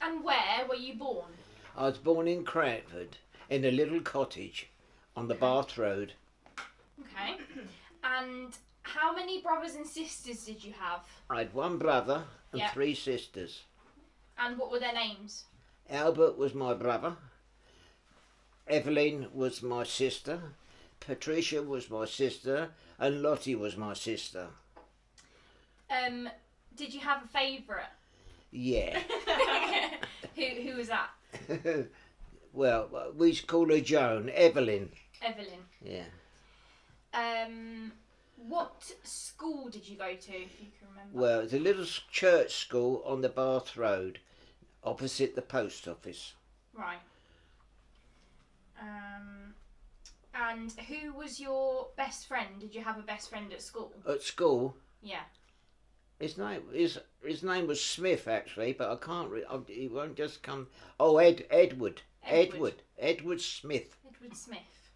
And where were you born? I was born in Cranford, in a little cottage on the Bath Road. Okay. And how many brothers and sisters did you have? I had one brother and Yep. 3 sisters. And what were their names? Albert was my brother. Evelyn was my sister. Patricia was my sister. And Lottie was my sister. Did you have a favourite? Yeah. Who was that? Well, we used to call her Joan. Evelyn. Evelyn. Yeah. What school did you go to, if you can remember? Well, it's a little church school on the Bath Road, opposite the post office. Right. And who was your best friend? Did you have a best friend at school? At school, Yeah. his name was Smith actually, but I can't. He won't just come. Oh, Edward. Edward Smith. Edward Smith.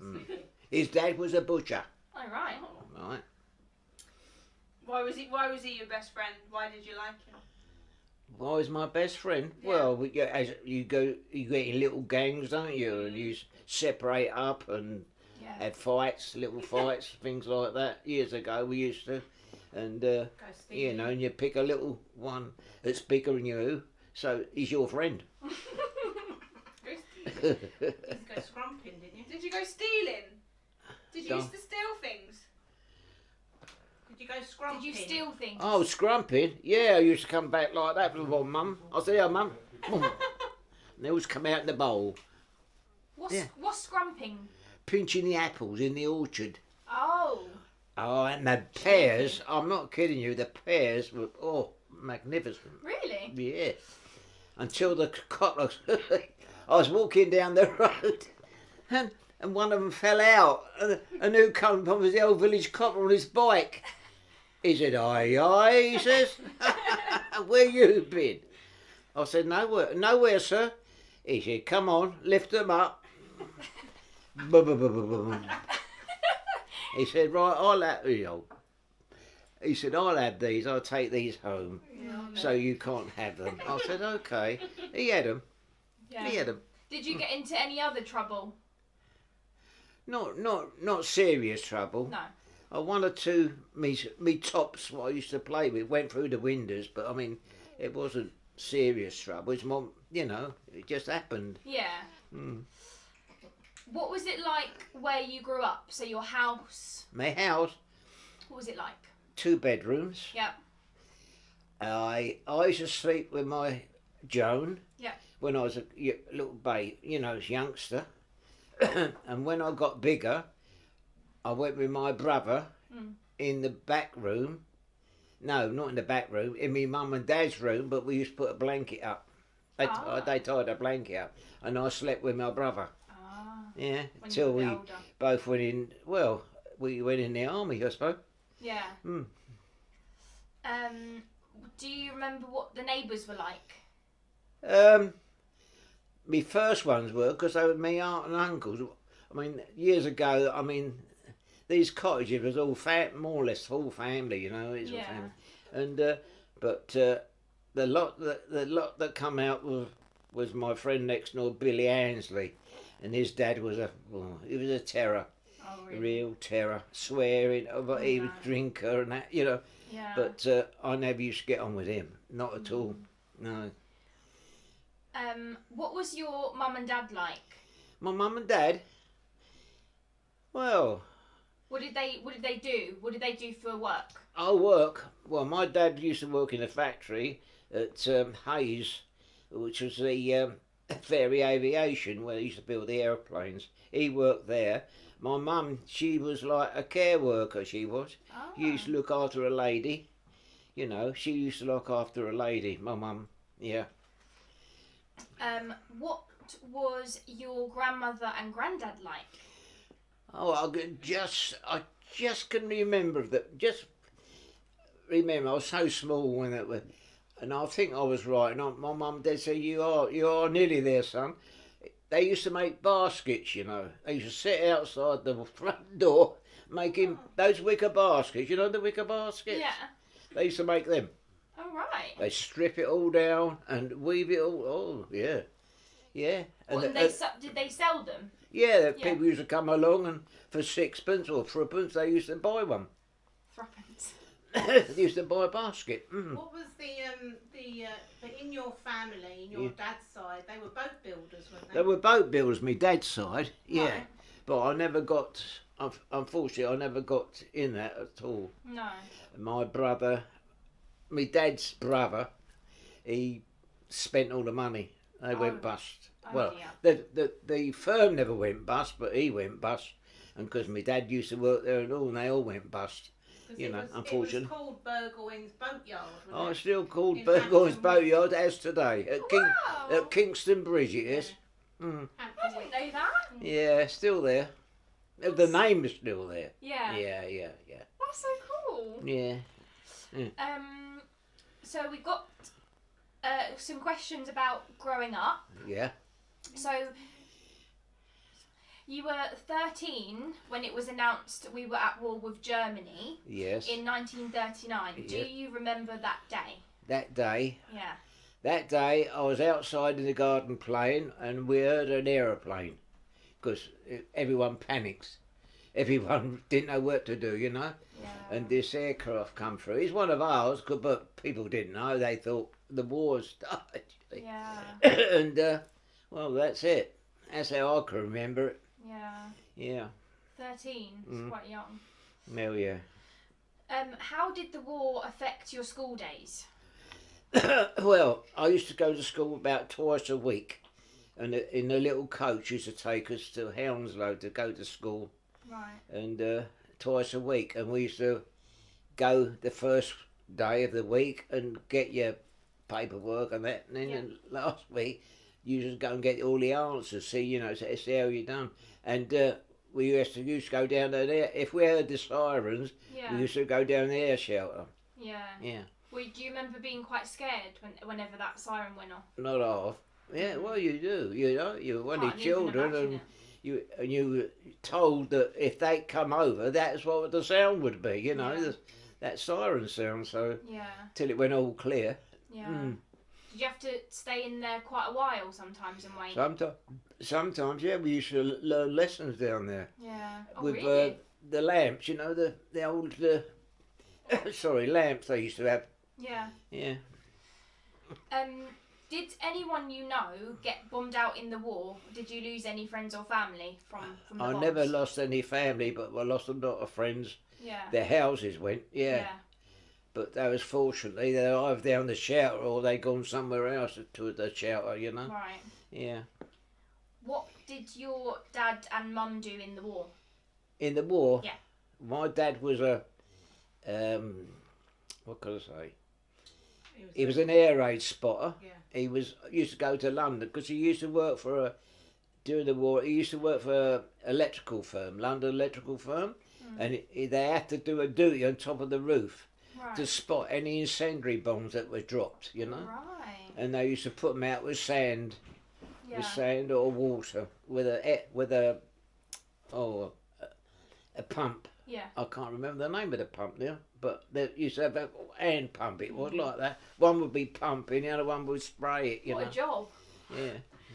His dad was a butcher. Oh, right. Right. Why was he your best friend? Why did you like him? Why was my best friend? Yeah. Well, as you get in little gangs, don't you? And you separate up and Yeah. had fights, little fights, things like that. Years ago, we used to, and Go steal. you know, and you pick a little one that's bigger than you, so he's your friend. Go scrumping, didn't you? Did you go stealing? Did you Go- used to steal things? Did you go scrumping? Did you steal things? Oh, scrumping? Yeah, I used to come back like that with my mum. I said, "Yeah, mum." And they always come out in the bowl, What's scrumping? pinching the apples in the orchard. Oh. Oh, and the pears, I'm not kidding you, the pears were, magnificent. Really? Yeah. Until the cotton, I was walking down the road and one of them fell out. And who come from was the old village copper on his bike. He said, "Aye, aye," he says. "Where you been?" I said, "Nowhere, sir." He said, "Come on, lift them up." He said, "Right, I'll have He said, "I'll have these. I'll take these home, so you can't have them." I said, "Okay." He had them. Yeah. He had them. Did you get into any other trouble? Not serious trouble. No. One or two me tops what I used to play with went through the windows, but I mean, it wasn't serious trouble. It's more, it just happened. Yeah. Mm. What was it like where you grew up? So your house, My house, what was it like? 2 bedrooms. Yeah. I used to sleep with my Joan. Yeah. When I was a little babe, as youngster. And when I got bigger, I went with my brother in the back room. No, not in the back room, in my mum and dad's room, but we used to put a blanket up. They tied a blanket up, and I slept with my brother. Yeah, When until you were we a bit older. both went in, we went in the army, I suppose. Yeah. Mm. Do you remember what the neighbours were like? My first ones were, because they were my aunt and uncles. I mean, years ago, these cottages was all more or less full family, it's all Yeah. family. And but the lot that come out was my friend next door, Billy Ansley, and his dad was he was a terror, Oh, a real terror, swearing, but he was a drinker and that, Yeah. But I never used to get on with him, not at all, no. What was your mum and dad like? My mum and dad, well, What did they do? What did they do for work? I work. Well, my dad used to work in a factory at Hayes, which was the Fairey Aviation, where they used to build the aeroplanes. He worked there. My mum, she was like a care worker, she was. Oh. She used to look after a lady. She used to look after a lady, my mum, yeah. What was your grandmother and granddad like? Oh, I just can remember that. Just remember, I was so small when it was, and I think I was right. And my mum and dad said, "You are nearly there, son." They used to make baskets, They used to sit outside the front door making those wicker baskets. You know the wicker baskets? Yeah. They used to make them. Oh right. They strip it all down and weave it all. Oh, yeah. Yeah. What, and did they sell them? Yeah, Yeah. people used to come along and for sixpence or threepence they used to buy one. Threepence. They used to buy a basket. Mm. What was the in your family, in your dad's side, they were boat builders, weren't they? They were boat builders, my dad's side, yeah. Right. But I never got, unfortunately, I never got in that at all. No. My brother, my dad's brother, he spent all the money. They went bust. Oh, Well, dear. the firm never went bust, but he went bust. And because my dad used to work there and they all went bust. You know, unfortunately. It was called Burgoyne's Boatyard, Oh, wasn't it's it? still called In Burgoyne's Hampton Boatyard as today. Wow. At Kingston Bridge it is. Hampton I didn't Wick. know that. Yeah, still there. The name is still there. Yeah. Yeah. That's so cool. Yeah. So we've got some questions about growing up. Yeah. So you were 13 when it was announced we were at war with Germany Yes. in 1939. Do Yeah. you remember that day? That day Yeah. I was outside in the garden playing and we heard an aeroplane because everyone panics. Everyone didn't know what to do, you know. Yeah. And this aircraft come through. It's one of ours, but people didn't know. They thought the war started. Yeah. And, well, that's it. That's how I can remember it. Yeah. Yeah. 13. It's quite young. Well, yeah. How did the war affect your school days? Well, I used to go to school about twice a week. And in a little coach used to take us to Hounslow to go to school. Right. And twice a week. And we used to go the first day of the week and get your paperwork and that. And then the last week, you just go and get all the answers. See, you know, see how you done. And we used to go down there. If we heard the sirens, Yeah. we used to go down the air shelter. Yeah. Yeah. Well, do you remember being quite scared whenever that siren went off? Not half. Yeah, well, you do. You know, you're only Can't even children, imagine and it. you were told that if they come over, that's what the sound would be. You know, Yeah. that siren sound. So Yeah. till it went all clear. Yeah. Mm. Did you have to stay in there quite a while sometimes and wait? Sometimes, yeah, we used to learn lessons down there Yeah. Oh, with really? the lamps. You know, the old sorry, lamps they used to have. Yeah. Yeah. Did anyone you know get bombed out in the war? Did you lose any friends or family from the I bombs? never lost any family, but I lost a lot of friends. Yeah. Their houses went. Yeah. But that was fortunately they're either down the shelter or they gone somewhere else to the shelter, you know. Right. Yeah. What did your dad and mum do in the war? In the war. Yeah. My dad was a what can I say? He was an air raid spotter. Yeah. He used to go to London because he used to work for during the war. He used to work for an electrical firm, London electrical firm, and they had to do a duty on top of the roof Right. to spot any incendiary bombs that were dropped, you know. Right. And they used to put them out with sand, Yeah. with sand or water, with a pump. Yeah. I can't remember the name of the pump now, but they used to have a hand pump. It was like that. One would be pumping, the other one would spray it. You What know. a job.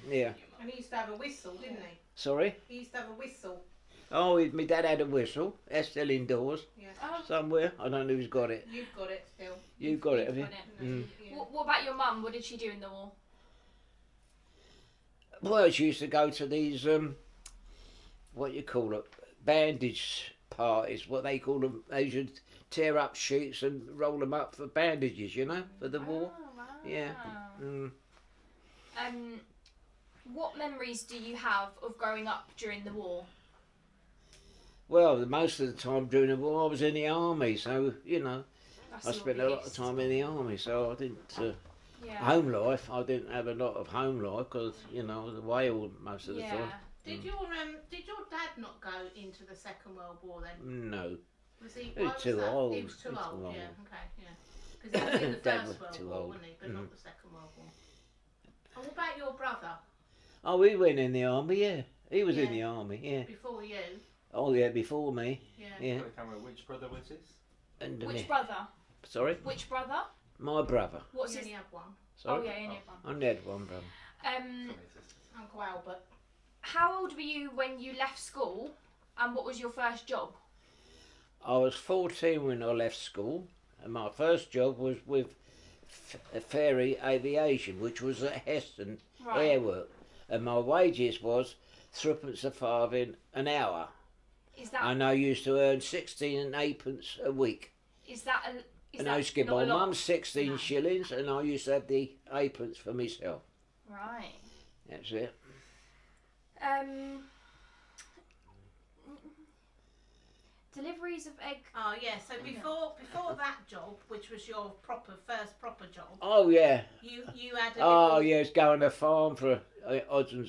Yeah. And he used to have a whistle, didn't he? Sorry. He used to have a whistle. Oh, my dad had a whistle. That's still indoors Yeah. Oh, somewhere. I don't know who's got it. You've got it still. You've got it, have you? got it. Mm. Yeah. What about your mum? What did she do in the war? Well, she used to go to these what you call it, bandage parties. What they call them. They should tear up sheets and roll them up for bandages. You know, for the war. Oh, wow. Yeah. Mm. What memories do you have of growing up during the war? Well, most of the time during the war, I was in the army, so you know, That's I your spent a lot of biggest- time in the army. So I didn't Yeah. home life. I didn't have a lot of home life because you know I was away all most of the Yeah. time. Did your dad not go into the Second World War then? No, Was he? He was why was too that? old. He was too He was old. too Yeah. old. Okay. Yeah. Because he was in the Dad First was World too War, old. wasn't he? But Mm. not the Second World War. And what about your brother? oh, he went in the army. Yeah, he was in Yeah. the army. Yeah. Before you? Oh yeah, before me. Yeah. Yeah. Got the camera. Which brother was this? And Which brother? sorry, Which brother? My brother. What's You his? only have one. Sorry? Oh yeah, you only have one. I only had one brother. Uncle Albert. How old were you when you left school, and what was your first job? I was 14 when I left school, and my first job was with Ferry Aviation, which was at Heston Right. Airwork, and my wages was threepence a farthing an hour, Is that and I used to earn 16 and eightpence a week. is that a is And that I used to give not my a lot? mum 16 No. shillings, and I used to have the eightpence for myself. Right. That's it. Deliveries of egg. Oh yeah. So before that job, which was your first proper job, Oh yeah. you had a Oh little, yes, go on the farm for odds and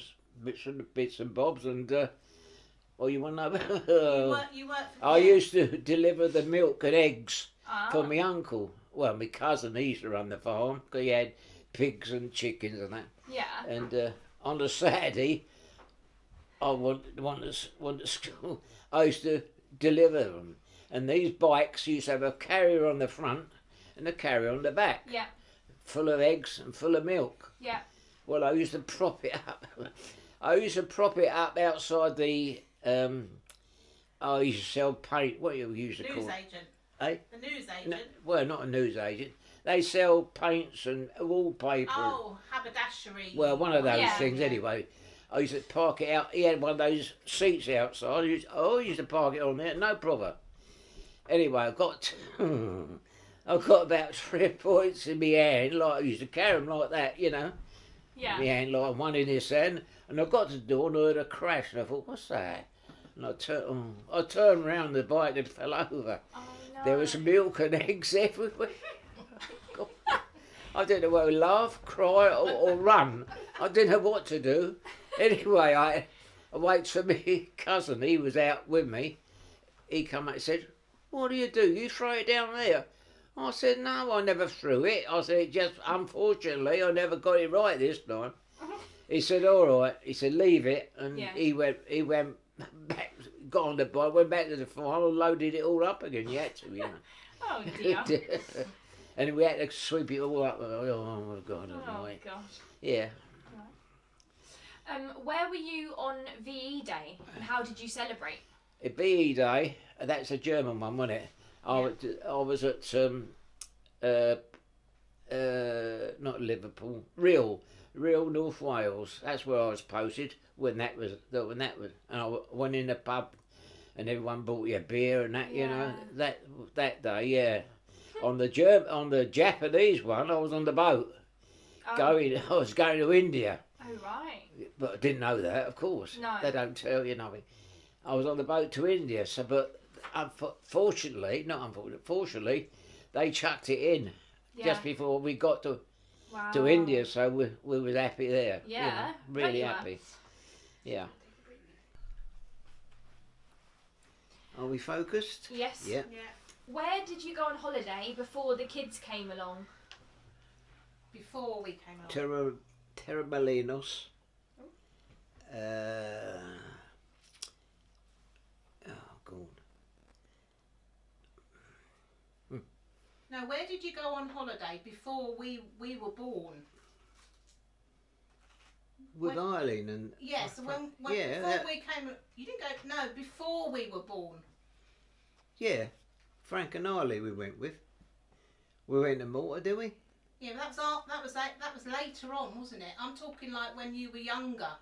bits and bobs, and you want to know? you worked for I used to deliver the milk and eggs Ah. for my uncle. Well, my cousin, he used to run the farm because he had pigs and chickens and that. Yeah. And on a Saturday, I wanted to school. I used to deliver them, and these bikes used to have a carrier on the front and a carrier on the back, Yeah. full of eggs and full of milk. Yeah. Well, I used to prop it up. I used to prop it up outside the. I used to sell paint. What you used to news call it? agent. Eh? The news No, agent. well, not a news agent. They sell paints and wallpaper. Oh, haberdashery. Well, one of those Yeah. things anyway. I used to park it out. He had one of those seats outside. I used to park it on there, no problem. Anyway, I got about 3 points in my hand. Like I used to carry them like that, you know. Yeah. My hand like one in his hand, and I got to the door and I heard a crash, and I thought, what's that? And I turned round, the bike had fell over. Oh no. There was milk and eggs everywhere. I didn't know whether to laugh, cry, or run. I didn't know what to do. Anyway, I waited for my cousin. He was out with me. He come up and said, "What do? You throw it down there?" I said, "No, I never threw it." I said, "Just unfortunately, I never got it right this time." He said, "All right." He said, "Leave it," and Yeah. he went back, got on the bike, went back to the farm, and loaded it all up again. You had to, you know. Oh dear. And we had to sweep it all up. Oh my God! Oh gosh. Yeah. Where were you on VE Day, and how did you celebrate? At BE Day, that's a German one, wasn't it? I was at not Liverpool, Real North Wales. That's where I was posted when that was, and I went in the pub, and everyone bought you a beer and that, you know, that day, yeah. On the Japanese one, I was on the boat I was going to India. Oh right. But I didn't know that, of course. No. They don't tell you nothing. I was on the boat to India, fortunately, they chucked it in Yeah. just before we got to Wow. India, so we was happy there. you know, Yeah, bet really you were. happy. Yeah. Are we focused? Yes. Yeah. Yeah. Where did you go on holiday before the kids came along? Before we came along. Terramalinos. God. Now, where did you go on holiday before we were born? With Eileen and Yes, when Yeah, before that- we came, you didn't go. No, before we were born. yeah, Frank and Eileen we went with. We went to Malta, did we? Yeah, but that was later on, wasn't it? I'm talking like when you were younger.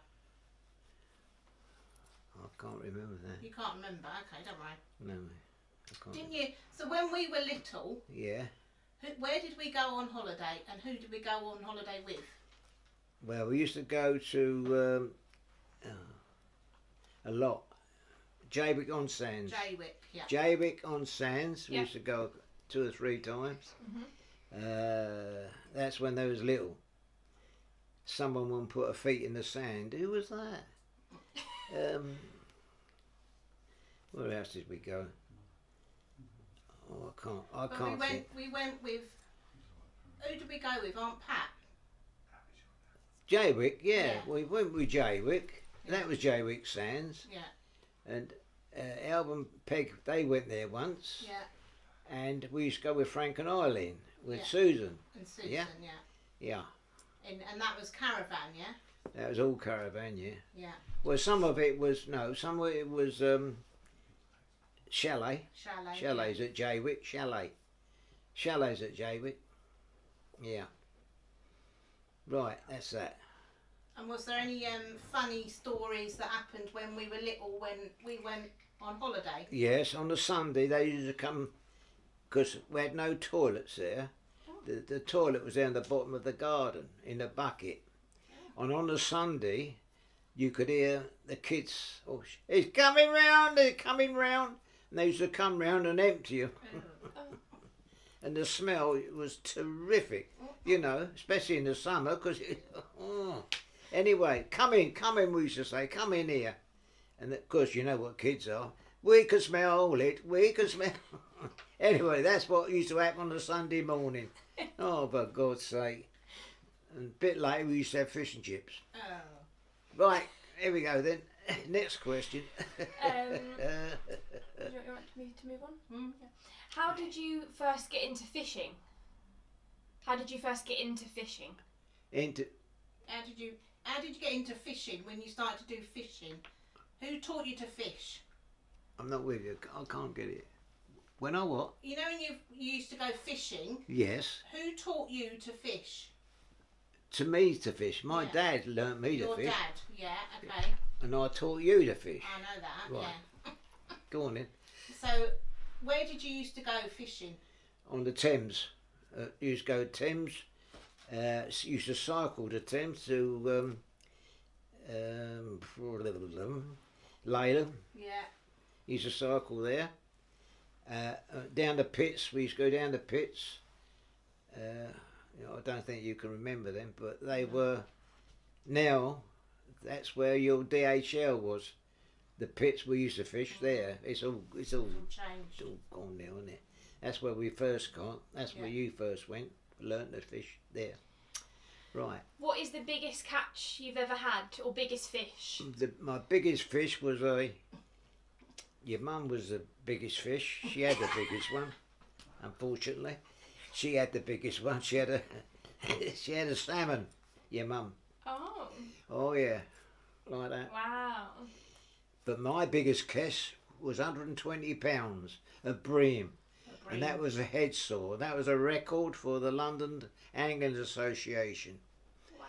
I can't remember that. You can't remember? Okay, don't worry. No, I can't. Didn't you? So when we were little, Yeah. where did we go on holiday, and who did we go on holiday with? Well, we used to go to a lot. Jaywick on Sands. Jaywick, yeah. Jaywick on Sands. We Yeah. used to go 2 or 3 times. Mhm. That's when they was little. Someone wouldn't put her feet in the sand. Who was that? Where else did we go? Oh, I But can't think. we went with. Who did we go with? Aunt Pat. Jaywick, yeah. Yeah. We went with Jaywick. That was Jaywick Sands. Yeah, And Alb and Peg, they went there once. yeah. And we used to go with Frank and Eileen. with Yeah. Susan. And Susan, Yeah. yeah. Yeah, And that was caravan, yeah? that was all caravan. Yeah. Yeah. Well, some of it was some of it was chalet. Chalet. Chalets at Jaywick. Chalets at Jaywick. Yeah. Right, that's that. Yeah. And was there any funny stories that happened when we were little when we went on holiday? Yes, on a Sunday they used to come because we had no toilets there. The toilet was down the bottom of the garden in a bucket. And on a Sunday, you could hear the kids, oh, he's coming round, he's coming round. And they used to come round and empty you. And the smell was terrific, you know, especially in the summer because, oh. Anyway, come in, we used to say, come in here. And of course, you know what kids are. We can smell it, we can smell. Anyway, that's what used to happen on a Sunday morning. Oh, for God's sake. And a bit later, we used to have fish and chips. Oh. Right, here we go then. Next question. Do you want me to move on? Mm. Yeah. How did you first get into fishing? How did you first get into fishing? How did you get into fishing when you started to do fishing? Who taught you to fish? I'm not with you. I can't get it. When I what? You know when you used to go fishing, Yes. who taught you to fish? To me to fish. My Yeah. dad learnt me Your to fish. dad, yeah, okay. And I taught you to fish. I know that, Right. yeah. Go on then. So, where did you used to go fishing? On the Thames. Used to go Thames. Used to cycle to Thames to Leyland. Yeah. Used to cycle there. Down the pits. We used to go down the pits. You know, I don't think you can remember them, but they were. Now, that's where your DHL was. The pits we used to fish there. It's all Changed. gone now, isn't it? That's where we first got. That's where Yeah. you first went. Learnt to fish there. Right. What is the biggest catch you've ever had, or biggest fish? My biggest fish was your mum was the biggest fish. She had the biggest one. Unfortunately, she had the biggest one. She had a salmon. Your mum. Oh, Oh yeah, like that. wow. But my biggest catch was 120 pounds of bream. And that was a head saw. That was a record for the London Angling Association. Wow.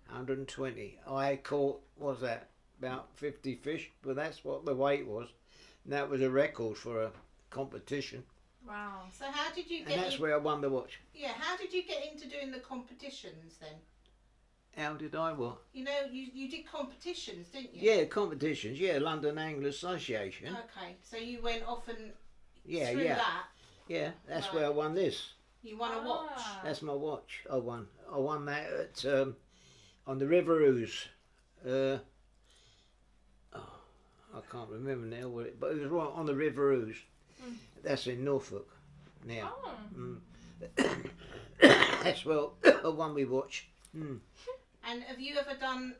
120. I caught, what was that, about 50 fish, but that's what the weight was. And that was a record for a competition. Wow. So how did you And get that's in, where I won the watch. yeah, how did you get into doing the competitions then? How did I what? You know, you did competitions, didn't you? Yeah, competitions. Yeah, London Angling Association. Okay, so you went off and Yeah, through yeah. that, Yeah, that's Right. where I won this. you won a watch. Ah. That's my watch. I won. I won that at on the River Ouse. I can't remember now what it, but it was right on the River Ouse. Mm. That's in Norfolk. Now, Oh. that's well the one we watch. Mm. And have you ever done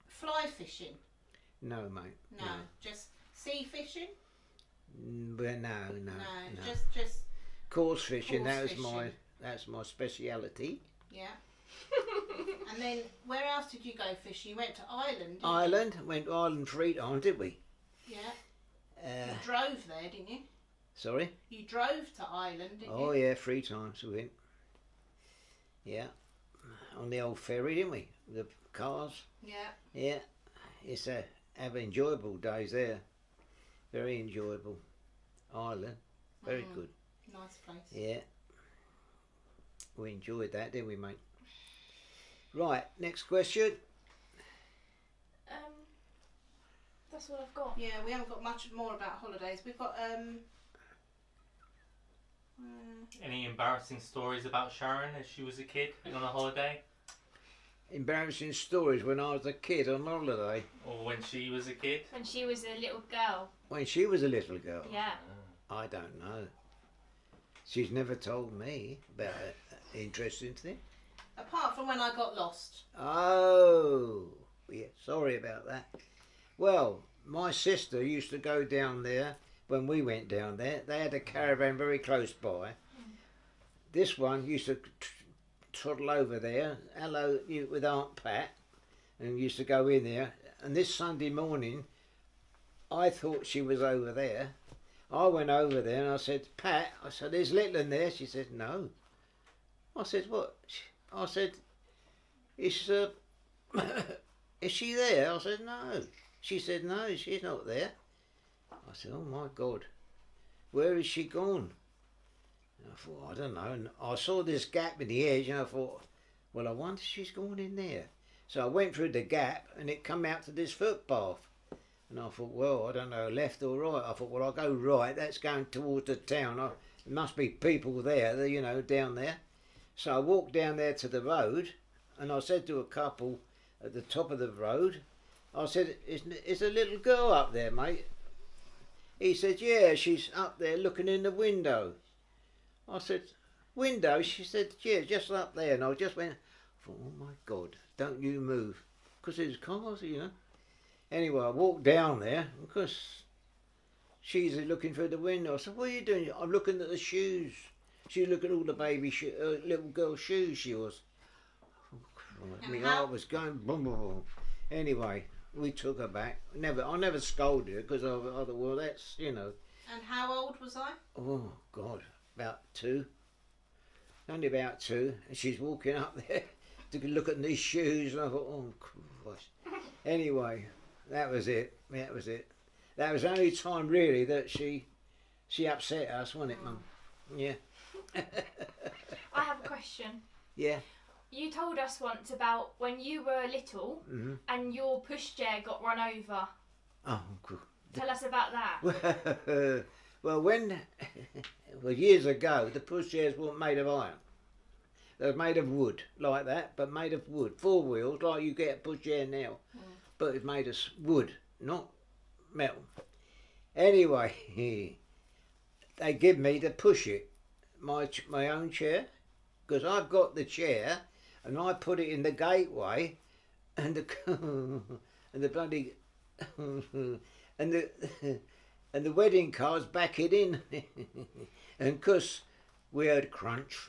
fly fishing? No, mate. No, just sea fishing. But no. No, no. just Coarse fishing. Coarse That's fishing. that's my speciality. yeah. And then where else did you go fishing? You went to Ireland. Didn't Ireland. Went to Ireland 3 times, did we? You? Yeah. You drove there, didn't you? Sorry. You drove to Ireland, didn't Oh you? yeah, 3 times we went. Yeah, on the old ferry, didn't we? The cars. Yeah. Yeah, it's have enjoyable days there. Very enjoyable. Ireland, very Mm. good. Nice place. Yeah, we enjoyed that, didn't we, mate? Right, next question. That's what I've got. Yeah, we haven't got much more about holidays. We've got Any embarrassing stories about Sharon as she was a kid on a holiday? Embarrassing stories when I was a kid on holiday. Or when she was a kid? When she was a little girl. When she was a little girl. Yeah. I don't know. She's never told me about an interesting thing. apart from when I got lost. Oh, yeah, sorry about that. Well, my sister used to go down there when we went down there. They had a caravan very close by. this one used to toddle over there, hello you with Aunt Pat, and used to go in there. And this Sunday morning, I thought she was over there. I went over there and I said, Pat, I said, is Little in there? She said, no. I said, what? I said, is she there? I said, no. She said, no, she's not there. I said, oh my God, where is she gone? And I thought, I don't know. And I saw this gap in the edge and I thought, well, I wonder if she's gone in there. So I went through the gap and it come out to this footpath. And I thought, well, I don't know, left or right. I thought, well, I'll go right. That's going towards the town. There must be people there, you know, down there. So I walked down there to the road and I said to a couple at the top of the road, I said, is a little girl up there, mate? He said, yeah, she's up there looking in the window. I said, window? She said, yeah, just up there. And I just went, I thought, oh my God, don't you move. Because there's cars, you know. Anyway, I walked down there because she's looking through the window. I said, what are you doing? I'm looking at the shoes. She was looking at all the baby little girl's shoes she was. Oh, Christ, my heart was going boom, boom, boom. Anyway, we took her back. I never scolded her because I thought, well, that's, you know. And how old was I? Oh, God, about 2. Only about 2. And she's walking up there to look at these shoes. And I thought, oh, Christ. Anyway, that was it. That was it. That was the only time, really, that she upset us, wasn't it, Mum? Yeah. I have a question. Yeah. You told us once about when you were little and your pushchair got run over. Oh, good. Tell us about that. Well, years ago, the pushchairs weren't made of iron. They were made of wood, like that, but made of wood. 4 wheels, like you get a pushchair now. But it's made of wood, not metal. Anyway, they give me to push it, my own chair, because I've got the chair and I put it in the gateway, and the bloody and the wedding cards back it in, and because we heard crunch,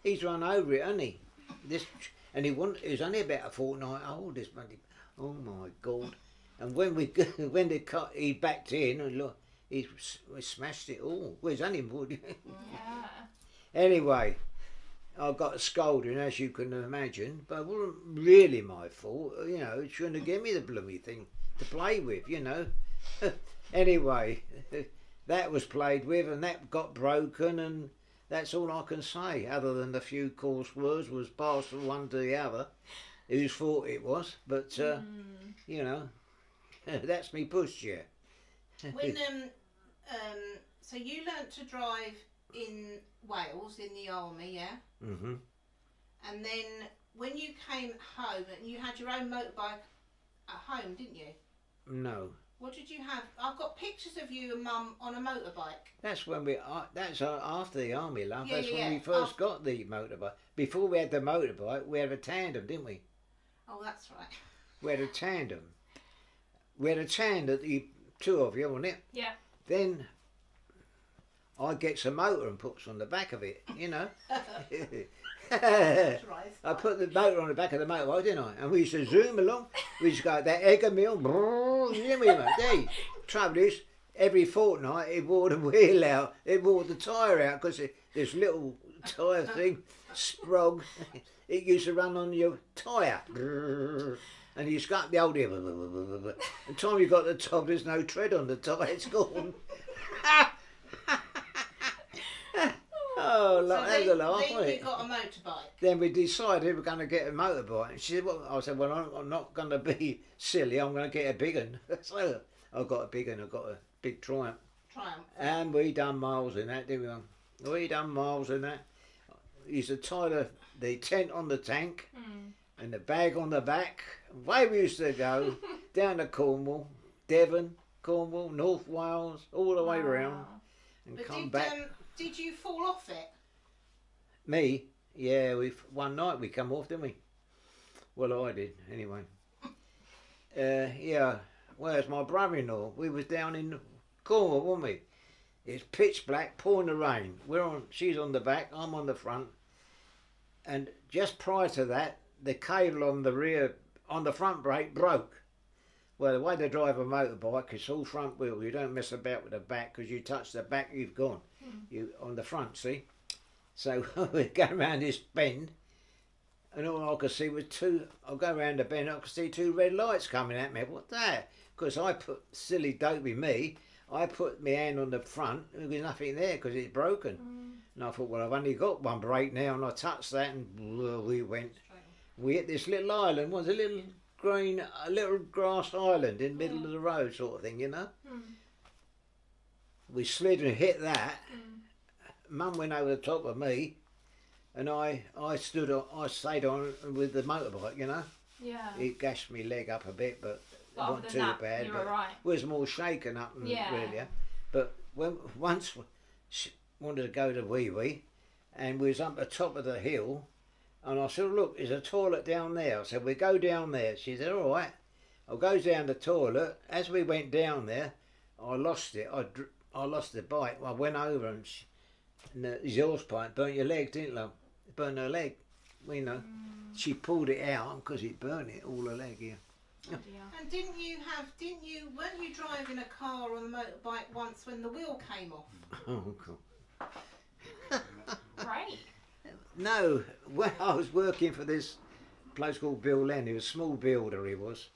he's run over it, hasn't he? And he was only about a fortnight old. This bloody, oh my God! And when he backed in, and look, we smashed it all. Well, it's only wood. Yeah. Anyway, I got a scolding, as you can imagine, but it wasn't really my fault. You know, it shouldn't have given me the bloody thing to play with, you know. Anyway, that was played with and that got broken, and that's all I can say, other than the few coarse words was passed from one to the other, whose fault it was. But, you know, that's me pushchair. When so you learnt to drive in Wales in the army, yeah? Mhm. And then when you came home, and you had your own motorbike at home, didn't you? No. What did you have? I've got pictures of you and Mum on a motorbike. That's when that's after the army, love. Yeah, That's yeah, when we first got the motorbike. Before we had the motorbike, we had a tandem, didn't we? Oh, that's right. We had a tandem. We had a tandem, the 2 of you, wasn't it? Yeah. Then I gets a motor and puts on the back of it, you know. That's right. I put the motor on the back of the motorbike, didn't I? And we used to zoom along. We used to go that egg and meal. You hear me, mate? Hey, trouble is, every fortnight it wore the wheel out. It wore the tyre out because this little tyre thing, sprog, it used to run on your tyre. And you got the old ear. The time you got to the top, there's no tread on the tyre. It's gone. Oh, that was a laugh, then wasn't you it? got a motorbike. Then we decided we were going to get a motorbike. And she said, well, I said, well, I'm not going to be silly. I'm going to get a big one. So I got a big one. I got a big Triumph. And we done miles in that, didn't we? We done miles in that. We used to tie the tent on the tank and the bag on the back. Away we used to go down to Cornwall, Devon, Cornwall, North Wales, all the way round and But come back. Did you fall off it? Me? Yeah, one night we come off, didn't we? Well, I did, anyway. Yeah, where's my brother-in-law? We was down in Cornwall, weren't we? It's pitch black, pouring the rain. She's on the back, I'm on the front. And just prior to that, the cable on the front brake broke. Well, the way they drive a motorbike, it's all front wheel. You don't mess about with the back, because you touch the back, you've gone. You on the front, see? So we're going around this bend, and all I could see was I go around the bend, I could see 2 red lights coming at me. What that? Because silly dopey me, I put my hand on the front, and there's nothing there because it's broken. And I thought, well, I've only got one brake now, and I touched that, and we went. We hit this little island, was a little grass island in the middle of the road, sort of thing, you know. We slid and hit that. Mum went over the top of me, and I stayed on with the motorbike, you know. Yeah. It gashed my leg up a bit, but it But other wasn't than too that, bad. you But were right. it was more shaken up than Yeah. really. But once she wanted to go to Wee Wee, and we was up the top of the hill, and I said, look, there's a toilet down there. I said, we go down there. She said, all right. I goes down the toilet. As we went down there, I lost it. I lost the bike. I went over and the exhaust pipe burnt your leg, didn't it? It burnt her leg. You know, she pulled it out because it burnt it, all her leg here. Oh dear. And weren't you driving a car on a motorbike once when the wheel came off? Oh, God. Great. No, when I was working for this place called Bill Len, he was a small builder, he was.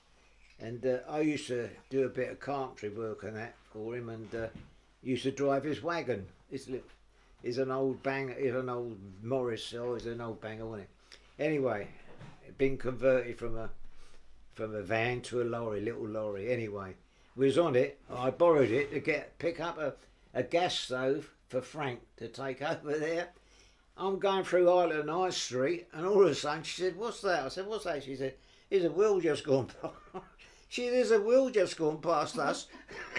And I used to do a bit of carpentry work and that for him, and used to drive his wagon. He's an old banger, he's an old Morris, he's an old banger, wasn't he? Anyway, been converted from a van to a lorry, little lorry. Anyway, we was on it. I borrowed it to pick up a gas stove for Frank to take over there. I'm going through Island High Street, and all of a sudden she said, "What's that?" I said, "What's that?" She said, "There's a wheel just gone past." There's a wheel just gone past us.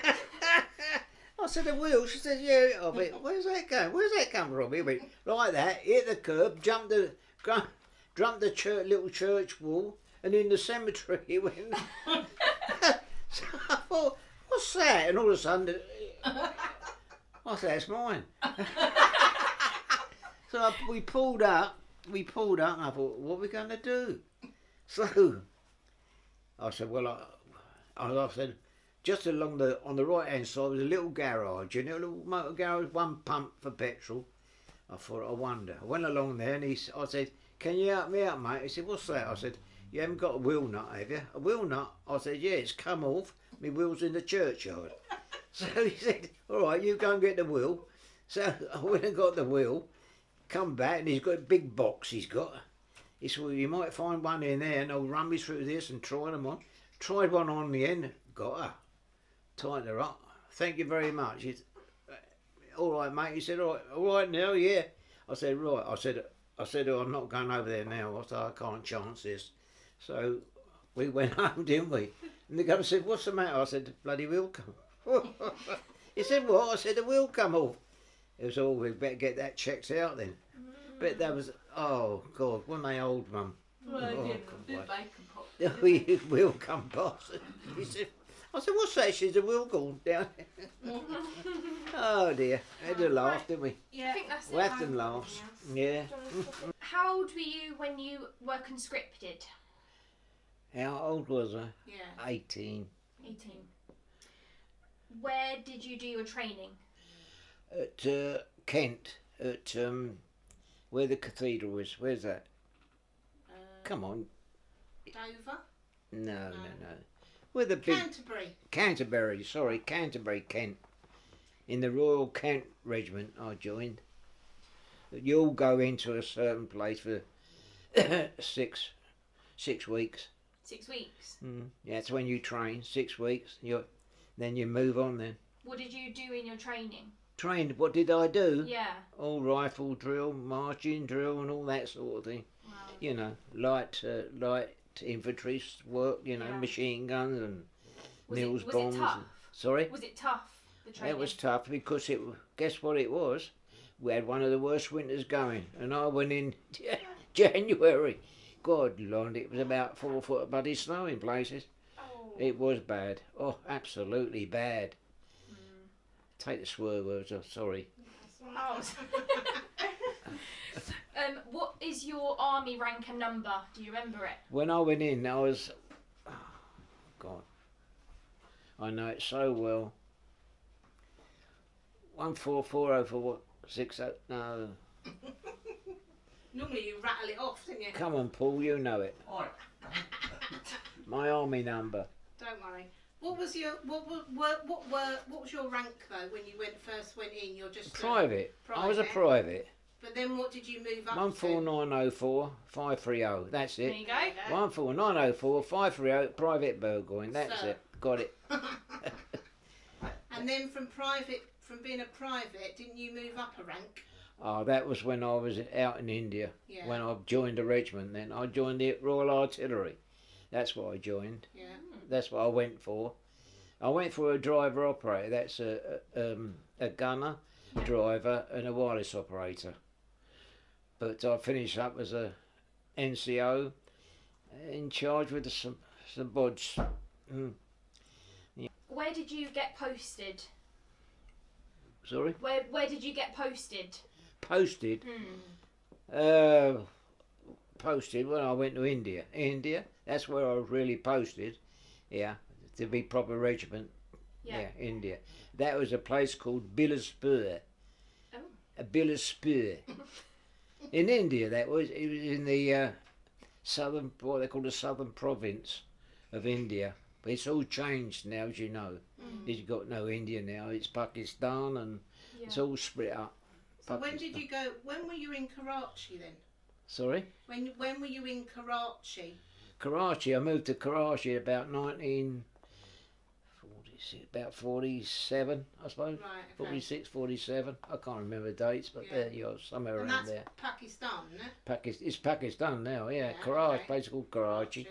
I said, "A wheel?" She said, "Yeah." I went, "Where's that going? Where's that come from?" He went like that, hit the curb, jumped the little church wall, and in the cemetery he went. So I thought, "What's that?" And all of a sudden, I said, "That's mine." So we pulled up, and I thought, what are we going to do? So I said, well, I said, just on the right hand side was a little garage, a little motor garage, one pump for petrol. I thought, I wonder. I went along there, and I said, "Can you help me out, mate?" He said, "What's that?" I said, "You haven't got a wheel nut, have you?" "A wheel nut?" I said, "Yeah, it's come off. My wheel's in the churchyard." So he said, "All right, you go and get the wheel." So I went and got the wheel. Come back, and he's got a big box he's got. He said, "Well, you might find one in there," and I'll run me through this and try them on. Tried one on the end, got her. Tightened her up. "Thank you very much." He said, "All right, mate." He said, all right now, yeah." I said, "Right." I said, "Oh, I'm not going over there now." I said, "I can't chance this." So we went home, didn't we? And the guy said, "What's the matter?" I said, "The bloody wheel come off." He said, "What?" I said, "The wheel come off." It was all, we better get that checked out then. But that was, oh God, weren't they old, Mum? Well, Oh, did God, bacon pop. The wheel come past. He said, I said, "What's that?" She said, "The wheel gone down." Oh dear, we had to laugh, didn't we? I Yeah. think that's We it. had some laughs. Yeah. How old were you when you were conscripted? How old was I? Yeah. 18. 18. Where did you do your training? At Kent, at where the cathedral is. Where's that? Come on. Dover. No. Where the big Canterbury. Canterbury, Kent. In the Royal Kent Regiment I joined. You all go into a certain place for 6 weeks. 6 weeks. Yeah, that's when you train, 6 weeks. Then you move on then. What did you do in your training? Trained, what did I do? Yeah. All rifle drill, marching drill and all that sort of thing. Wow. You know, light infantry work, Yeah. machine guns and Was Mills it bombs. tough? Sorry? Was it tough, the training? It was tough because guess what it was? We had one of the worst winters going, and I went in January. God, Lord, it was about 4 foot of bloody snow in places. Oh. It was bad. Oh, absolutely bad. Take the swear words off, sorry. Oh. What is your army rank and number? Do you remember it? When I went in, I was... Oh, God. I know it so well. 1440468. No. Normally you rattle it off, don't you? Come on, Paul, you know it. Alright. My army number. Don't worry. What was your what was your rank though when you first went in? You're just Private. I was a private. But then what did you move up 14904 530. That's There it. you go. 14904 530. Private Burgoyne. That's Sir. it. Got it. And then from being a private, didn't you move up a rank? Oh, that was when I was out in India. Yeah. When I joined the regiment. Then I joined the Royal Artillery. That's what I joined. Yeah. That's what I went for. I went for a driver operator. That's a gunner, Yeah. driver, and a wireless operator. But I finished up as a NCO, in charge with some bodge. Where did you get posted? Sorry, Where did you get posted? posted. Hmm. Posted when I went to India. India, that's where I was really posted. Yeah, to be proper regiment. Yeah. India. That was a place called Bilaspur. Oh. A Bilaspur. In India, that was. It was in the southern, what they call the southern province of India. But it's all changed now, as you know. You've got no India now. It's Pakistan, and Yeah. it's all split up. So when did you go? When were you in Karachi then? Sorry? When were you in Karachi? Karachi, I moved to Karachi about 1946, about 47, I suppose. Right. Okay. 46, 47. I can't remember dates, but Yeah. there you are, somewhere And around that's there. Pakistan, isn't it? It's Pakistan now, yeah. Yeah, Karachi, okay. place called Karachi.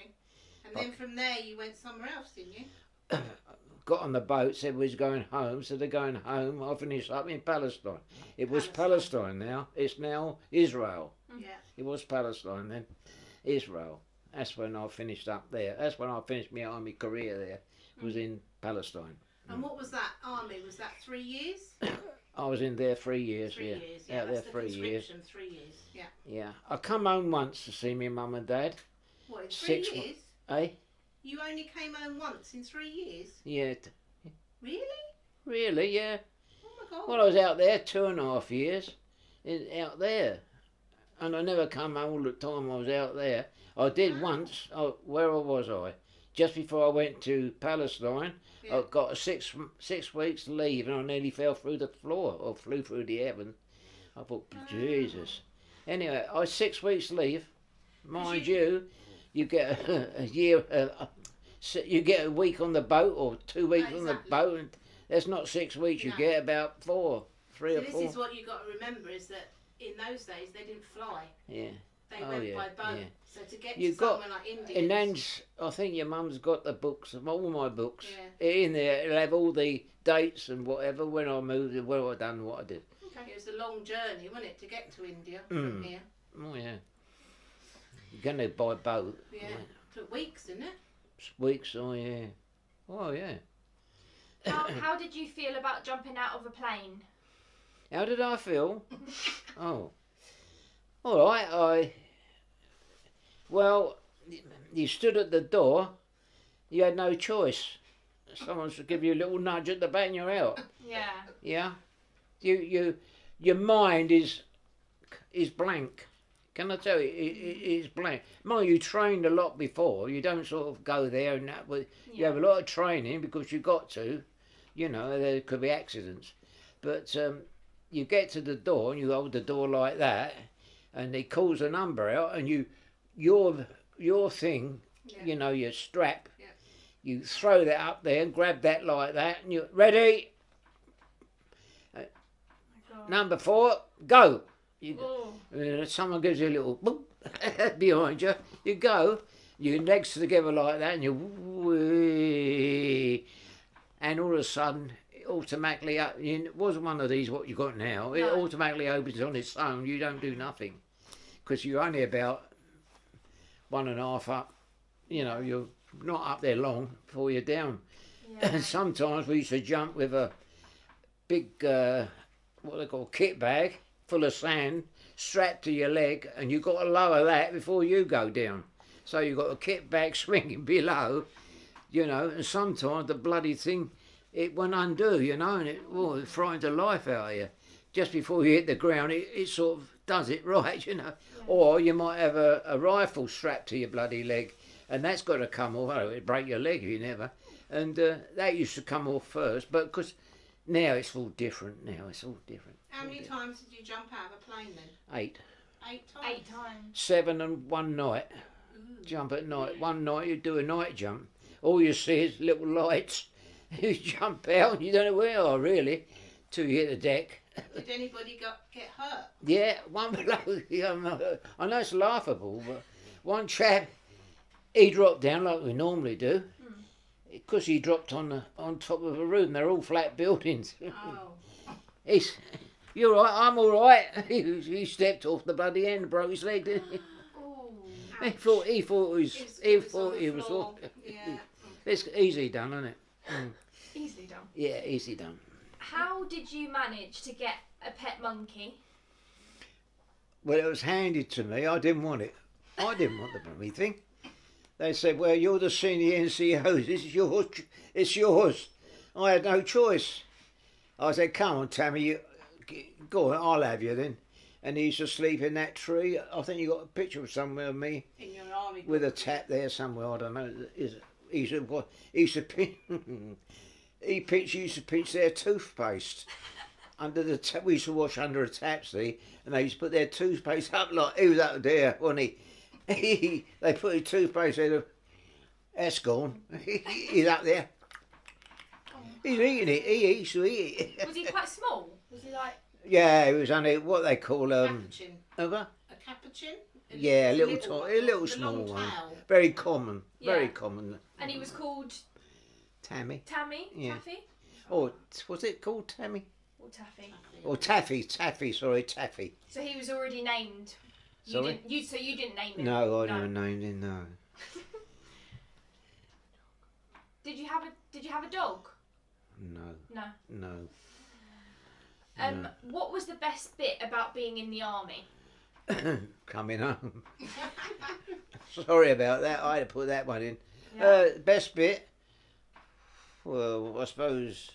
And then from there you went somewhere else, didn't you? Got on the boat, said we was going home, so they're going home. I finished up in Palestine. It was Palestine. Palestine now. It's now Israel. Yeah. It was Palestine then. Israel. That's when I finished up there. That's when I finished my army career there. Was in Palestine. And what was that army? Was that 3 years? I was in there 3 years, 3 yeah. years. Yeah. Out there That's the 3 years. conscription. 3 years. Yeah. Yeah. I come home once to see my mum and dad. What in 3 6 years? Eh? You only came home once in 3 years? Yeah. Really? Really, yeah. Oh my God. Well, I was out there 2.5 years. Out there. And I never come home all the time I was out there. I did once. Where was I? Just before I went to Palestine, Yeah. I got a six weeks leave and I nearly fell through the floor or flew through the heaven. I thought, Jesus. Anyway, I 6 weeks leave. Mind you get a year, you get a week on the boat or 2 weeks on the Exactly. boat. And that's not 6 weeks. You No. get about 3 So or this 4. is what you've got to remember is that in those days they didn't fly. Yeah. They Oh, went yeah, by boat. yeah. So to get You've to got- somewhere like India. And then I think your mum's got the books, all my books Yeah. in there. It'll have all the dates and whatever when I moved, when I done what I did. It was a long journey, wasn't it, to get to India Mm. from here? Oh yeah. You're going to by boat. Yeah. Took weeks, didn't it? Weeks. Oh yeah. Oh yeah. How did you feel about jumping out of a plane? How did I feel? Oh. All right. Well, you stood at the door. You had no choice. Someone should give you a little nudge at the back and you're out. Yeah. Yeah. Your mind is blank. Can I tell you, it's blank. Mind you, trained a lot before. You don't sort of go there and that. But you Yeah. have a lot of training because you got to. You know, there could be accidents. But you get to the door and you hold the door like that, and he calls a number out, and your thing, Yeah. you know, your strap. Yeah. You throw that up there and grab that like that, and you're ready. God. Number 4, go. You, Oh. someone gives you a little boop behind you. You go, your legs together like that, and you whee, and all of a sudden, it automatically, it wasn't one of these what you got now. It No. automatically opens on its own. You don't do nothing because you're only about 1.5 up. You know, you're not up there long before you're down. Yeah. And sometimes we used to jump with a big what they call kit bag full of sand strapped to your leg, and you've got to lower that before you go down. So you've got a kit bag swinging below, you know, and sometimes the bloody thing, it won't undo, you know, and it frightens the life out of you. Just before you hit the ground, it sort of does it right, you know. Yeah. Or you might have a rifle strapped to your bloody leg, and that's got to come off. Oh, it'd break your leg if you never. And that used to come off first, but because now it's all different. Now it's all different. How many times did you jump out of a plane then? 8. 8 times. 8 times. 7 and one night. Ooh. Jump at night. One night you do a night jump. All you see is little lights. You jump out and you don't know where you are really till you hit the deck. Did anybody get hurt? Yeah, one below. I know it's laughable, but one chap, he dropped down like we normally do, because he dropped on top of a roof. And they're all flat buildings. Oh. You're right. I'm all right. He stepped off the bloody end and broke his leg. Didn't he? Oh. He thought he thought he was floor. off. Yeah. It's easy done, isn't it? Easily done. Yeah, easy done. How did you manage to get a pet monkey? Well, it was handed to me. I didn't want it. I didn't want the bloody thing. They said, "Well, you're the senior NCO. This is yours. It's yours." I had no choice. I said, "Come on, Tammy. Go on. I'll have you then." And he used to sleep in that tree. I think you got a picture of somewhere of me In your army. with a tap there somewhere. I don't know. He used to pinch. He used to pinch their toothpaste under the tap. We used to wash under a tap, see, and they used to put their toothpaste up like he was up there, wasn't he? They put his toothpaste in. That's gone. He's up there. He's eating it. He eats to eat it. Was he quite small? Was he like? Yeah, he was only what they call Capuchin. over. A capuchin? Yeah, a little the small long one. tail. Very common. Very Yeah. common. And he was called Tammy. Tammy, Yeah. Taffy, Or was it called Tammy? or Taffy. Or Taffy. Taffy. Sorry, Taffy. So he was already named. Sorry? So you didn't name him. No, I never named him. No. Did you have a dog? No. No. No. No. What was the best bit about being in the army? Coming home. Sorry about that. I had to put that one in. Yeah. Best bit. Well, I suppose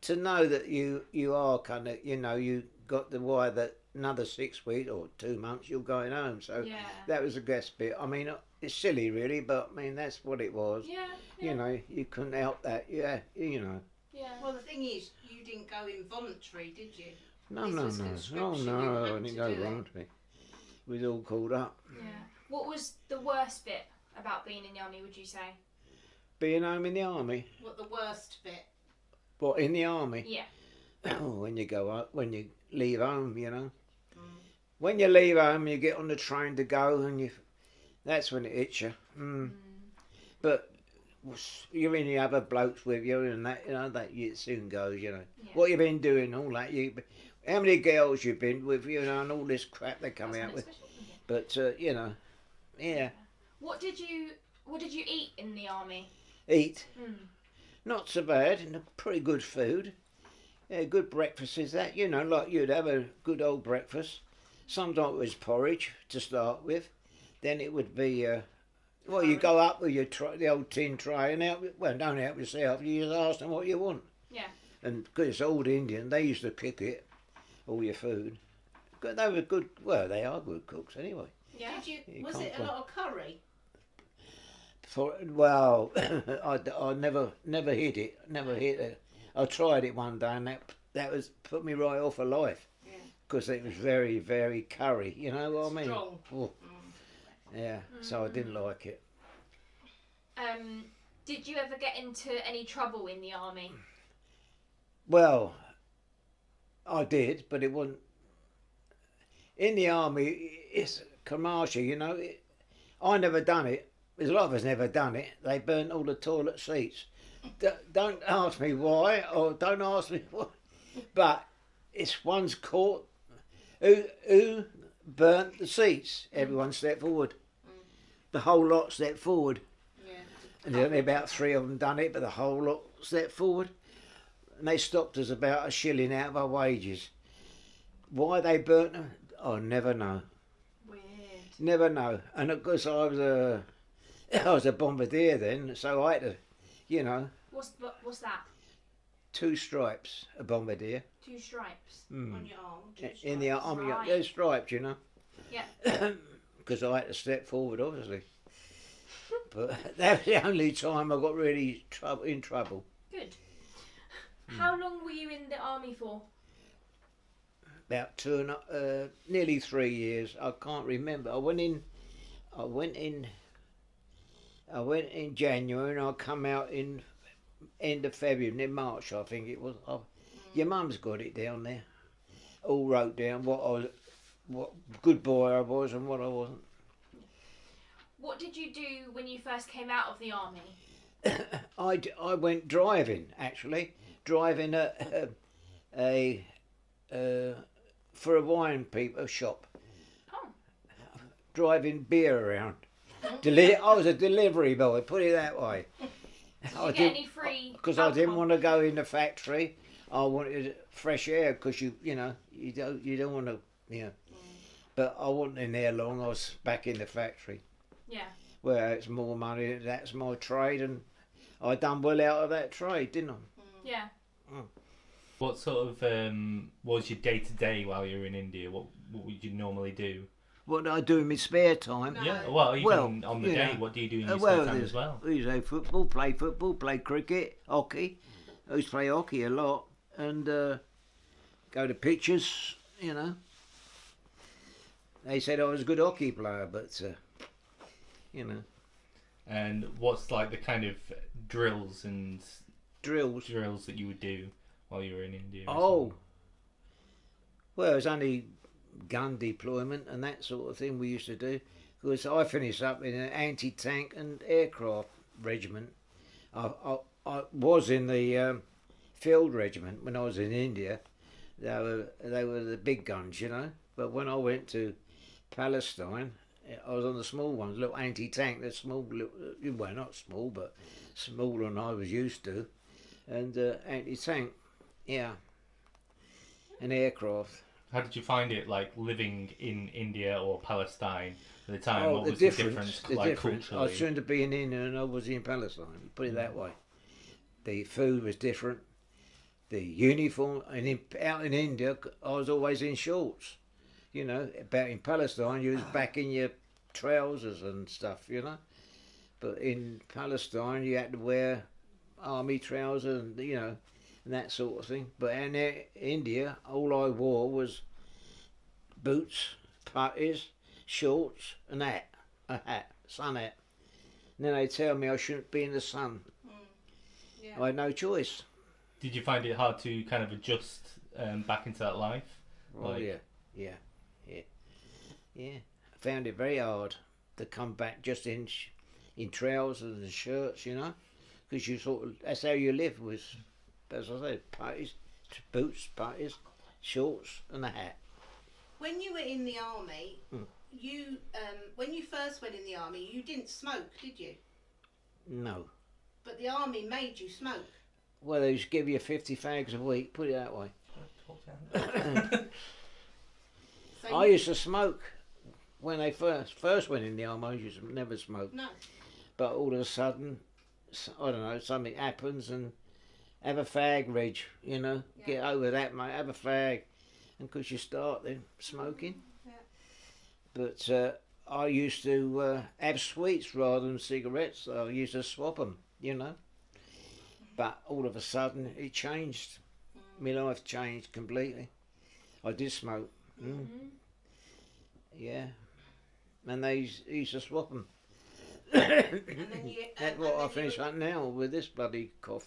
to know that you are kind of, you know, you got the wire that another 6 weeks or 2 months you're going home. So Yeah. that was the best bit. I mean, it's silly really, but I mean that's what it was. Yeah. You know, you couldn't help that. Yeah, you know. Yeah. Well, the thing is, you didn't go involuntary, did you? No, This no, was no. Oh conscription, you no, I had didn't to go do it. wrong to me. We was all called up. Yeah. What was the worst bit about being in the army? Would you say? Being home in the army. What the worst bit? What, in the army? Yeah. When you go up, when you leave home, you know. Mm. When you leave home, you get on the train to go, and that's when it hits you. But you're in the other blokes with you, and that, you know, that it soon goes, you know. Yeah. What you been doing, all that. How many girls you've been with, you know, and all this crap they come That's out when with. it's special. But you know, yeah, What did you eat in the army? eat. Mm. Not so bad, and pretty good food. Yeah, good breakfast is that, you know, like you'd have a good old breakfast. Sometimes it was porridge to start with. Then it would be, well, you go up with the old tin tray and don't help yourself, you just ask them what you want. Yeah. And because it's old Indian, they used to cook it, all your food. But they were good, well, they are good cooks anyway. Yeah. You Was can't it a find- lot of curry? Well, I never hit it. Never hit it. I tried it one day, and that was put me right off of life Yeah. because it was very, very curry. You know what I mean? Strong. Oh, yeah. So I didn't like it. Did you ever get into any trouble in the army? Well, I did, but it wasn't. In the army, it's commercial. You know, I never done it. There's a lot of us never done it. They burnt all the toilet seats. Don't ask me why, or don't ask me what. But it's one's caught. Who burnt the seats? Everyone stepped forward. The whole lot stepped forward. Yeah. And there's only about 3 of them done it, but the whole lot stepped forward. and they stopped us about a shilling out of our wages. Why they burnt them, I never know. Weird. Never know. And of course I was a bombardier then, so I had to, you know, What's that? 2 stripes, a bombardier. 2 stripes. On your arm. Two In the stripes. arm, Right. they're stripes, you know. Yeah. Because I had to step forward, obviously. But that was the only time I got really in trouble. Good. How long were you in the army for? About nearly 3 years. I can't remember. I went in January and I come out in end of February, in March, I think it was. Your mum's got it down there. All wrote down what good boy I was and what I wasn't. What did you do when you first came out of the army? I went driving, actually. Driving for a wine shop. Oh. Driving beer around. I was a delivery boy, put it that way. Did you get any free Because I didn't alcohol? want to go in the factory. I wanted fresh air because you don't want to, you know. But I wasn't in there long. I was back in the factory. Yeah. Where it's more money. That's my trade, and I done well out of that trade, didn't I? Yeah. What sort of was your day to day while you were in India? What would you normally do? What do I do in my spare time? No. Yeah, well, even Well, on the you day, know, what do you do in your spare time as well? We play football, play cricket, hockey. I used to play hockey a lot, and go to pictures, you know. They said I was a good hockey player, but, you know. And what's like the kind of drills Drills. that you would do while you were in India? as Oh. Well, it was only gun deployment and that sort of thing we used to do. Because I finished up in an anti-tank and aircraft regiment. I was in the field regiment when I was in India. They were the big guns, you know. But when I went to Palestine, I was on the small ones, little anti-tank. They're small, well, not small, but smaller than I was used to. And anti-tank, yeah, and aircraft. How did you find it, like living in India or Palestine at the time? Oh, what the was difference. the difference, like I culturally? was soon to be in India and I was in Palestine. Put it that way. The food was different. The uniform, and out in India, I was always in shorts. You know, about in Palestine, you was back in your trousers and stuff. You know, but in Palestine, you had to wear army trousers and you know, and that sort of thing. But in India, all I wore was boots, puttees, shorts, and a hat, sun hat. And then they tell me I shouldn't be in the sun. Yeah. I had no choice. Did you find it hard to kind of adjust back into that life? Oh Like- yeah. I found it very hard to come back just in trousers and shirts, you know, because you sort of that's how you live with, as I said, puttees, boots, puttees, shorts, and a hat. When you were in the army, you when you first went in the army, you didn't smoke, did you? No. But the army made you smoke. Well, they just give you 50 fags a week. Put it that way. So I used to smoke when they first went in the army. I used to never smoke. No. But all of a sudden, I don't know, something happens and have a fag, Reg, you know. Yeah. Get over that, mate. Have a fag. And because you start then smoking. Yeah. But I used to have sweets rather than cigarettes. I used to swap them, you know. But all of a sudden, it changed. My life changed completely. I did smoke. Yeah. And they used to swap them. And then you, That's and what then I finished you, up now with this bloody cough.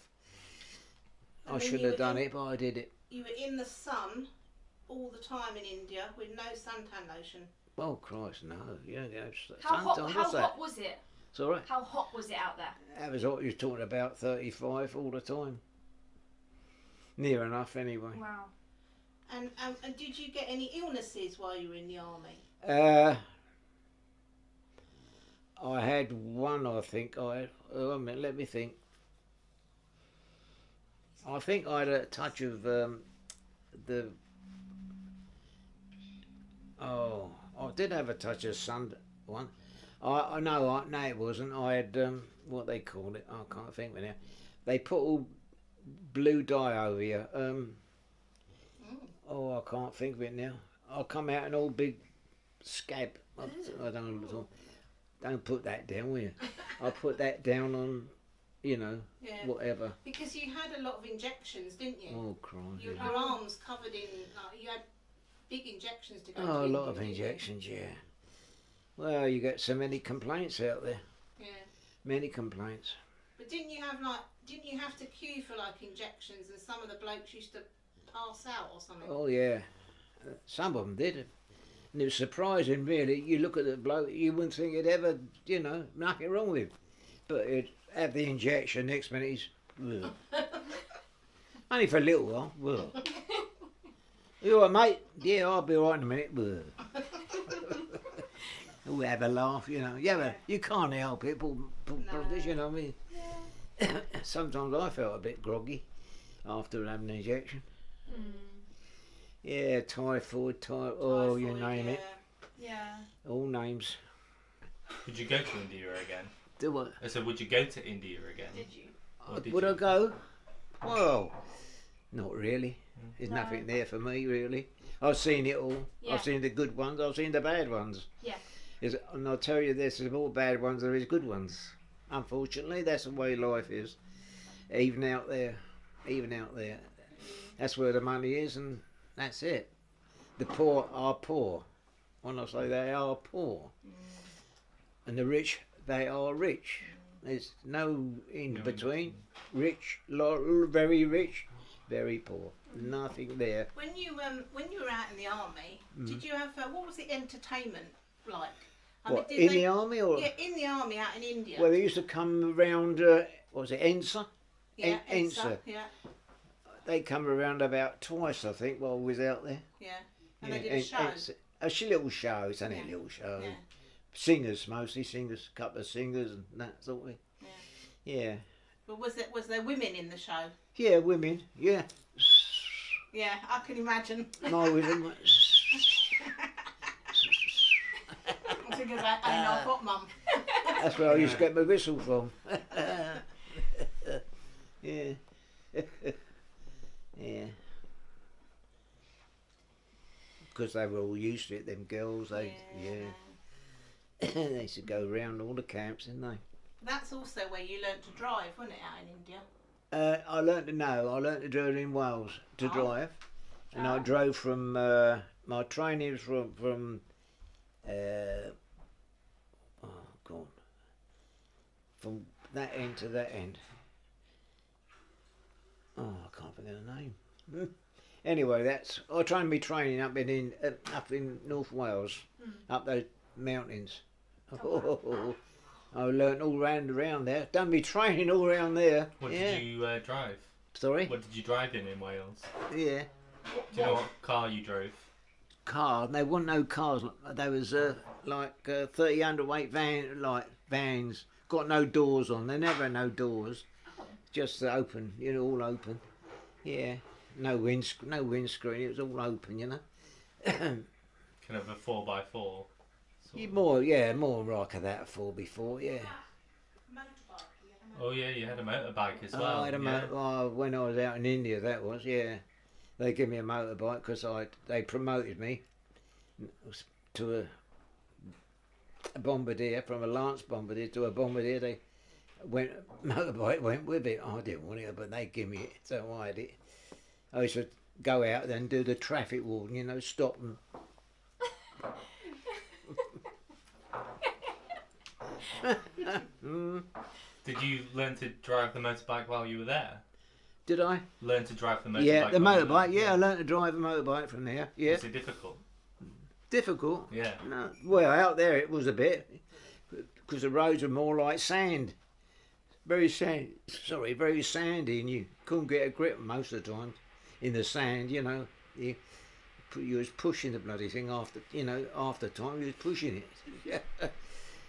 And I then shouldn't you have were done in- it, but I did it. you were in the sun all the time in India with no suntan lotion. Oh Christ, no! Yeah, How hot? sometimes How what's that? hot was it? It's all right. How hot was it out there? That was what you were talking about. 35 all the time. Near enough, anyway. Wow. And did you get any illnesses while you were in the army? I had one. I think I had. Oh, a minute, let me think. I think I had a touch of the. Oh, I did have a touch of sun one. I know. No, it wasn't. I had what they call it. I can't think of it now. They put all blue dye over you. Oh, I can't think of it now. I'll come out an all big scab. I don't. Don't put that down, will you? I'll put that down on, whatever. Because you had a lot of injections, didn't you? Oh, Christ. Your arms covered in, you had big injections to go to. Oh, a lot of injections, yeah. Well, you get so many complaints out there. Yeah. Many complaints. But didn't you have to queue for injections, and some of the blokes used to pass out or something? Oh, yeah. Some of them did. And it was surprising, really. You look at the bloke, you wouldn't think he'd ever, nothing wrong with him. But he'd have the injection, next minute he's... Ugh. Only for a little while. Ugh. You all right, mate? Yeah, I'll be all right in a minute. Ugh. We'll have a laugh, Yeah, you can't help it, you know what I mean? Yeah. Sometimes I felt a bit groggy after having an injection. Yeah, typhoid, oh, you name it. Yeah. All names. Would you go to India again? Do what? I said, would you go to India again? Did you? Would I go? Well, not really. There's nothing there for me, really. I've seen it all. Yeah. I've seen the good ones. I've seen the bad ones. Yeah. And I'll tell you this, there's more bad ones than there is good ones. Unfortunately, that's the way life is. Even out there. That's where the money is, and that's it. The poor are poor. When I say they are poor. And the rich, they are rich. There's no in between. Rich, very rich, very poor. Nothing there. When you were out in the army, did you have what was the entertainment like? What, in the army or? Yeah, in the army out in India. Well, they used to come around. What was it, Ensa? Yeah, Ensa. Yeah. They come around about twice, I think, while we was out there. Yeah. And they did a show. A little show. It's only a little show. Yeah. Singers mostly, a couple of singers and that sort of thing. Yeah. But was there women in the show? Yeah, women. Yeah. Yeah, I can imagine. No, we didn't. I think about I know what, Mum. That's where I used to get my whistle from. Yeah. Yeah. Because they were all used to it, them girls. They used to go around all the camps, didn't they? That's also where you learnt to drive, wasn't it, out in India? I learnt to drive in Wales to drive, and I drove from my training was from from that end to that end. Oh, I can't think of the name. Anyway, I trained me training up in North Wales, up those mountains. Oh, I learnt all around there. Done me training all around there. What did you drive? Sorry? What did you drive in Wales? Yeah. Do you know what car you drove? Car? There wasn't no cars. There was 30 underweight vans. Got no doors on. They never had no doors. Just open, all open. Yeah. No windscreen. It was all open, Kind of a 4x4. More like that, a 4x4, yeah. Oh yeah, you had a motorbike as well. I had a motorbike when I was out in India. That was, yeah. They gave me a motorbike because they promoted me to a bombardier, from a Lance bombardier to a bombardier. They motorbike went with it. I didn't want it, but they gave me it, so I had it. I used to go out and do the traffic warden, stop them. Did you learn to drive the motorbike while you were there? Did I? Learn to drive the motorbike? Yeah, the motorbike. Yeah, I learned to drive a motorbike from there. Yeah. Was it difficult? Difficult? Yeah. No. Well, out there it was a bit, because the roads were more like sand. Very sandy, and you couldn't get a grip most of the time in the sand. You was pushing the bloody thing after time you was pushing it.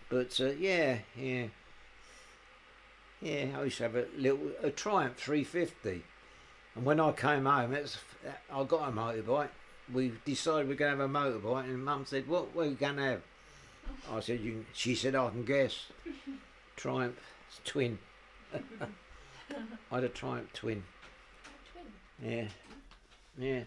But yeah. I used to have a Triumph 350. And when I came home, I got a motorbike. We decided we're going to have a motorbike, and Mum said, "What are you going to have?" I said, she said, "I can guess." Triumph Twin. I had a Triumph Twin. Twin. Yeah, yeah.